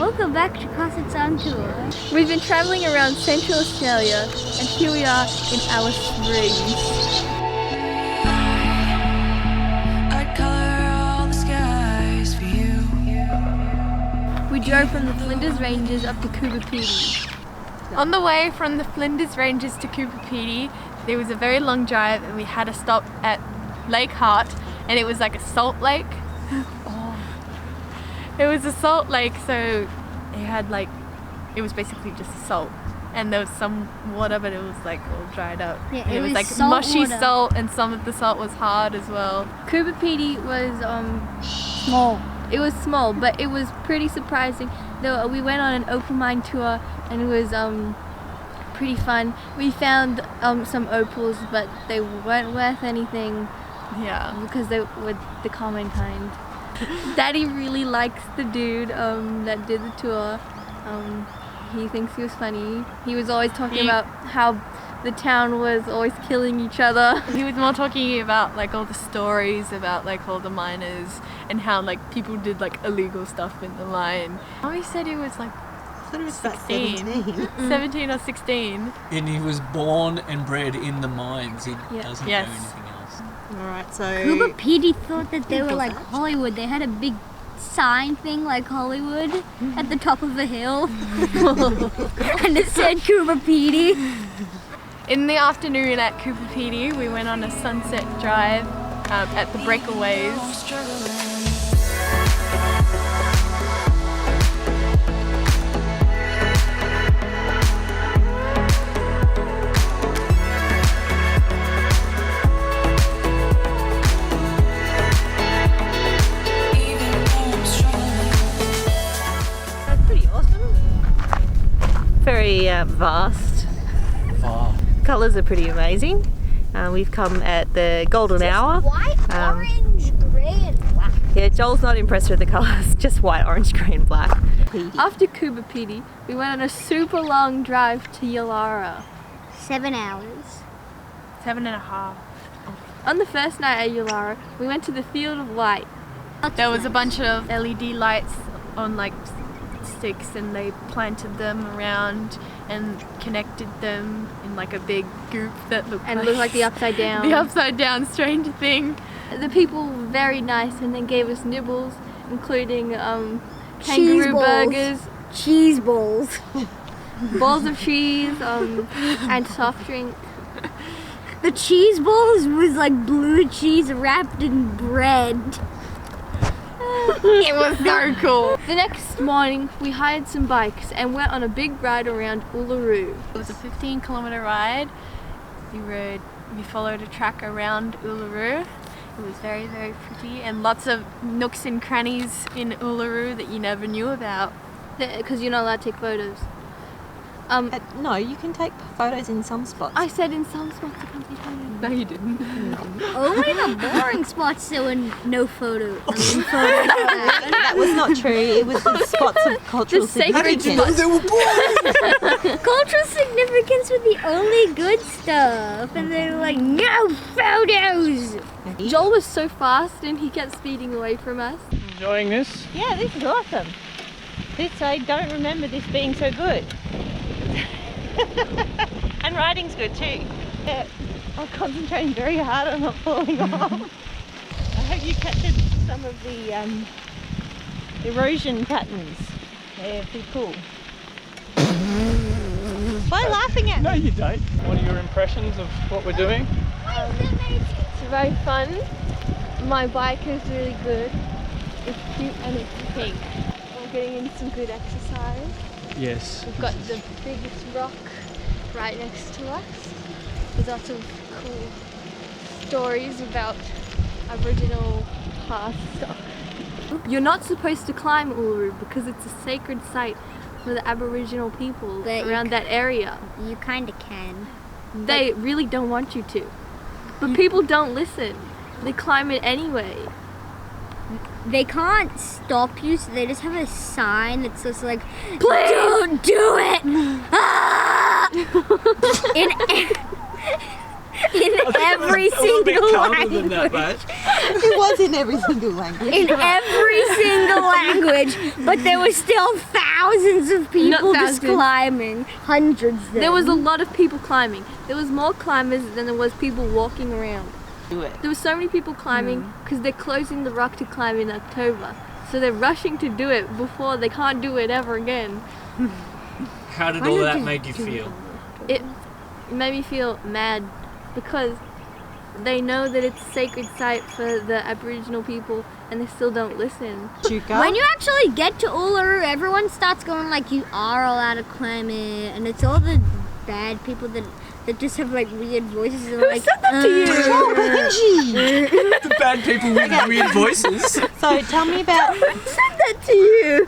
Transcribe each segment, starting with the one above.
Welcome back to Xetts on Tour. We've been travelling around Central Australia and here we are in Alice Springs. I'd color all the skies for you. We drove from the Flinders Ranges up to Coober Pedy. On the way from the Flinders Ranges to Coober Pedy, there was a very long drive and we had to stop at Lake Hart, and it was like a salt lake. It was a salt lake, so it was basically just salt, and there was some water, but it was like all dried up. Yeah, it was like salt mushy water. salt, and some of the salt was hard as well. Coober Pedy was Small. it was small, but it was pretty surprising. Though we went on an open mine tour, and it was pretty fun. We found some opals, but they weren't worth anything. Yeah, because they were the common kind. Daddy really likes the dude that did the tour. He thinks he was funny. He was always talking about how the town was always killing each other. He was more talking about like all the stories about like all the miners and how like people did like illegal stuff in the mine. Mommy said he was like I thought it was about 16. 17 or 16. And he was born and bred in the mines. He doesn't know anything else. Alright, so... Coober Pedy thought that they were like Hollywood. They had a big sign thing like Hollywood at the top of a hill. And it said Coober Pedy. In the afternoon at Coober Pedy, we went on a sunset drive at the Breakaways. Pretty awesome. Very vast. Far. Colours are pretty amazing. We've come at the golden hour. White, orange, grey and black. Yeah, Joel's not impressed with the colours, just white, orange, grey and black. After Coober Pedy, we went on a super long drive to Yulara. 7 hours. 7.5. On the first night at Yulara, we went to the Field of Light. There was a bunch of LED lights on like sticks, and they planted them around and connected them in like a big goop that looked like the upside down. The upside down strange thing. The people were very nice and then gave us nibbles, including kangaroo burgers, Cheese balls. balls of cheese, and soft drink. The cheese balls was like blue cheese wrapped in bread. It was so cool. The next morning, we hired some bikes and went on a big ride around Uluru. It was a 15-kilometer ride. We followed a track around Uluru. It was very, very pretty, and lots of nooks and crannies in Uluru that you never knew about. Because you're not allowed to take photos. No, you can take photos in some spots. I said in some spots you can't take photos. No, you didn't. Only the boring spots there were no photos. That was not true. It was the spots of cultural significance. They were born! Cultural significance was the only good stuff, and they were like, no photos! Joel was so fast and he kept speeding away from us. Enjoying this? Yeah, this is awesome. I don't remember this being so good. And riding's good too. Yeah, I'm concentrating very hard on not falling off. I hope you captured some of the erosion patterns. They're pretty cool. Why are you laughing at me? No, you don't. What are your impressions of what we're doing? It's very fun. My bike is really good. It's cute and it's pink. We're getting in some good exercise. Yes. We've got the biggest rock right next to us. There's lots of cool stories about Aboriginal past stuff. You're not supposed to climb Uluru because it's a sacred site for the Aboriginal people around that area. You kinda can. They really don't want you to. But people don't listen. They climb it anyway. They can't stop you, so they just have a sign that says like, Please don't do it! Ah! in every A little bit single calmer than that, language. mate. It was in every single language. In every single language, but there were still thousands of people just thousands. climbing. Hundreds. There was a lot of people climbing. There was more climbers than there was people walking around. Do it. There were so many people climbing because they're closing the rock to climb in October. So they're rushing to do it before they can't do it ever again. How did all that make you feel? It made me feel mad because they know that it's a sacred site for the Aboriginal people and they still don't listen. Chuka. When you actually get to Uluru, everyone starts going like, you are allowed to climb it, and it's all the bad people that just have like weird voices. And like, said that to you? The bad people with weird voices. So tell me about. Who said that to you?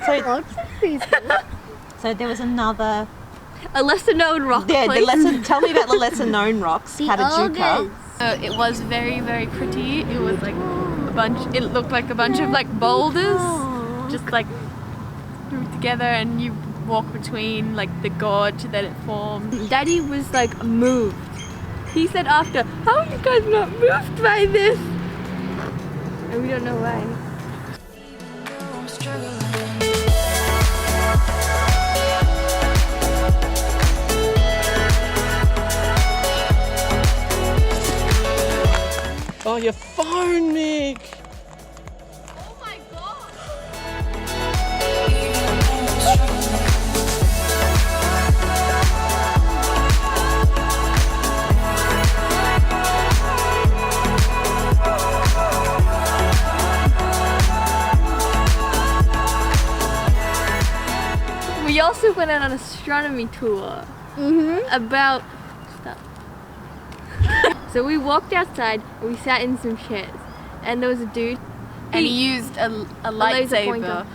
So, Lots of people. so there was another. A lesser known rock Yeah, place. the lesson. Tell me about the lesser known rocks. The Katajuka. ogres. It was very, very pretty. It was like a bunch, it looked like a bunch of like boulders, just like grouped together, and you walk between like the gorge that it formed. Daddy was like moved. He said after, how are you guys not moved by this? And we don't know why. I'm struggling. Oh, your phone, Mick. We also went on an astronomy tour about stuff. So we walked outside and we sat in some chairs, and there was a dude. And he used a lightsaber,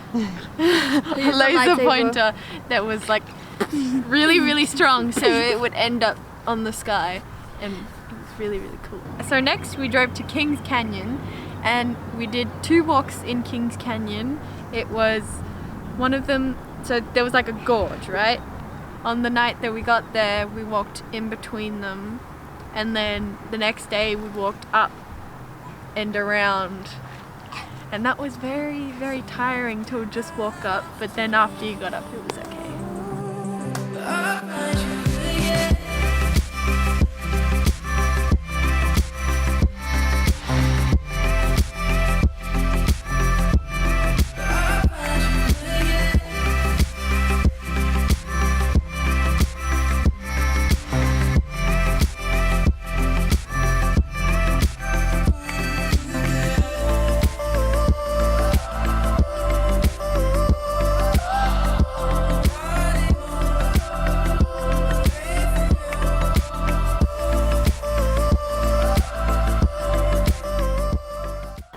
a laser pointer that was like really, really strong, so it would end up on the sky, and it was really, really cool. So next we drove to Kings Canyon, and we did 2 walks in Kings Canyon. It was one of them, so there was like a gorge, right? On the night that we got there, we walked in between them, and then the next day we walked up and around. And that was very, very tiring to just walk up, but then after you got up, it was okay.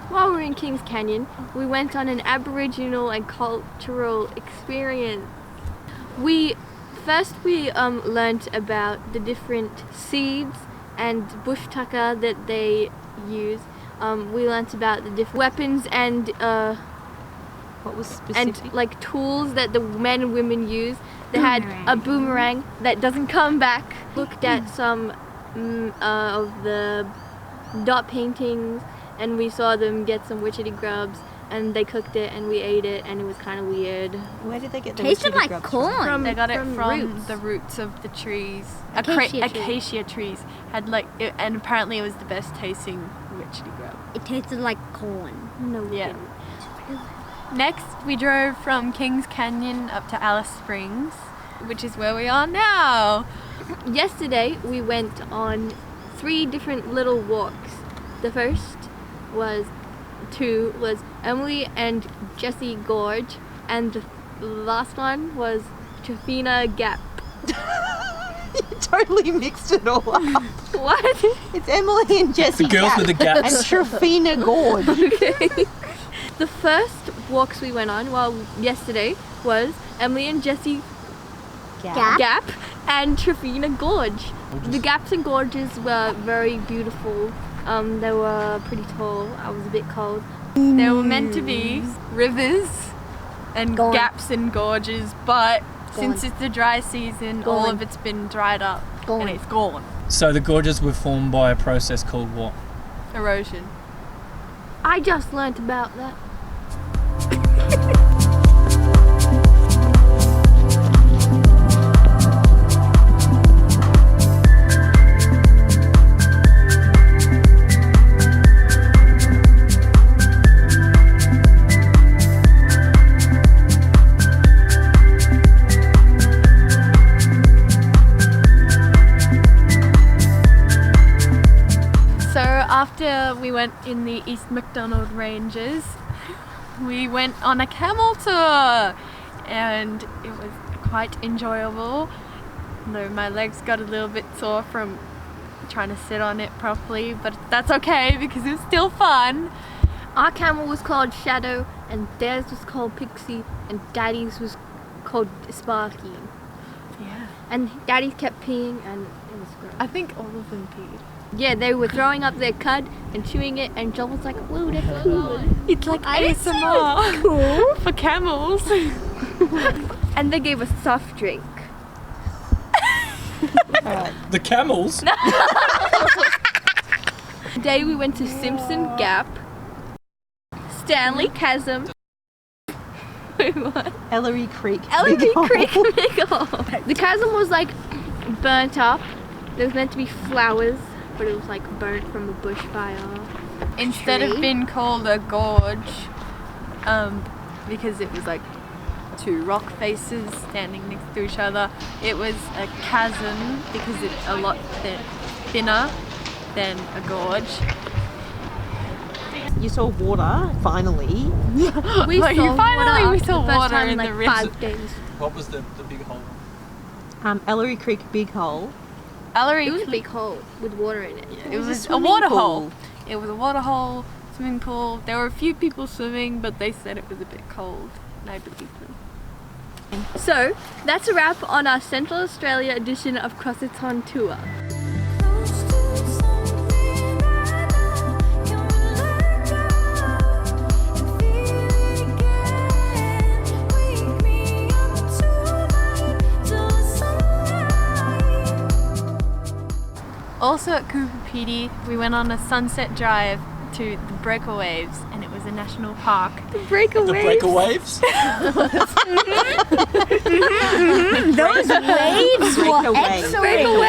While we were in Kings Canyon, we went on an Aboriginal and cultural experience. We learnt about the different seeds and bush tucker that they use. We learnt about the different weapons and What was specific? and like tools that the men and women use. They had a boomerang that doesn't come back. Looked at some of the dot paintings, and we saw them get some witchetty grubs, and they cooked it and we ate it, and it was kind of weird. Where did they get the Tasted witchetty like grubs corn. They got it from from roots. the roots of the trees. Acacia tree. Acacia trees had like, and apparently it was the best tasting witchetty grub. It tasted like corn. No, we Yeah. didn't. Next, we drove from Kings Canyon up to Alice Springs, which is where we are now. Yesterday we went on 3 different little walks. The first was Emily and Jessie Gorge, and the last one was Trafina Gap. You totally mixed it all up. What? It's Emily and Jessie. The girls with the and gaps. Trafina Gorge. The first walks we went on yesterday was Emily and Jessie Gap and Trafina Gorge. The gaps and gorges were very beautiful. They were pretty tall. I was a bit cold. There were meant to be rivers and Gone. gaps and gorges, but Gone. since it's the dry season, all Gone. of it's been dried up Gone. and it's gone. So the gorges were formed by a process called what? Erosion. I just learnt about that. After we went in the East McDonald Ranges, we went on a camel tour and it was quite enjoyable, though my legs got a little bit sore from trying to sit on it properly, but that's okay because it was still fun. Our camel was called Shadow and theirs was called Pixie and Daddy's was called Sparky. Yeah. And Daddy kept peeing and it was gross. I think all of them peed. Yeah, they were throwing up their cud and chewing it, and Joel was like, "Whoa, that's cool." It's like ASMR Cool. for camels. And they gave us soft drink. The camels? Today we went to Simpson Gap, Stanley Chasm. Wait, what? Ellery Creek. Ellery Big Hole. Creek Big Hole. The chasm was like burnt up. There was meant to be flowers, but it was like burnt from a bushfire. Instead of being called a gorge, because it was like two rock faces standing next to each other, it was a chasm because it's a lot thinner than a gorge. You saw water, finally. We Like, saw finally water we saw for the first water time in like the river. 5 days. What was the big hole? Ellery Creek Big Hole. Ellery It was a big hole with water in it. It was a swimming water pool. hole. It was a water hole, swimming pool. There were a few people swimming, but they said it was a bit cold, and I believe them. So that's a wrap on our Central Australia edition of Crossets on Tour. Also at Coopapedy, we went on a sunset drive to the Breakawaves, and it was a national park. The breakawaves? Those waves were Breakaway. excellent.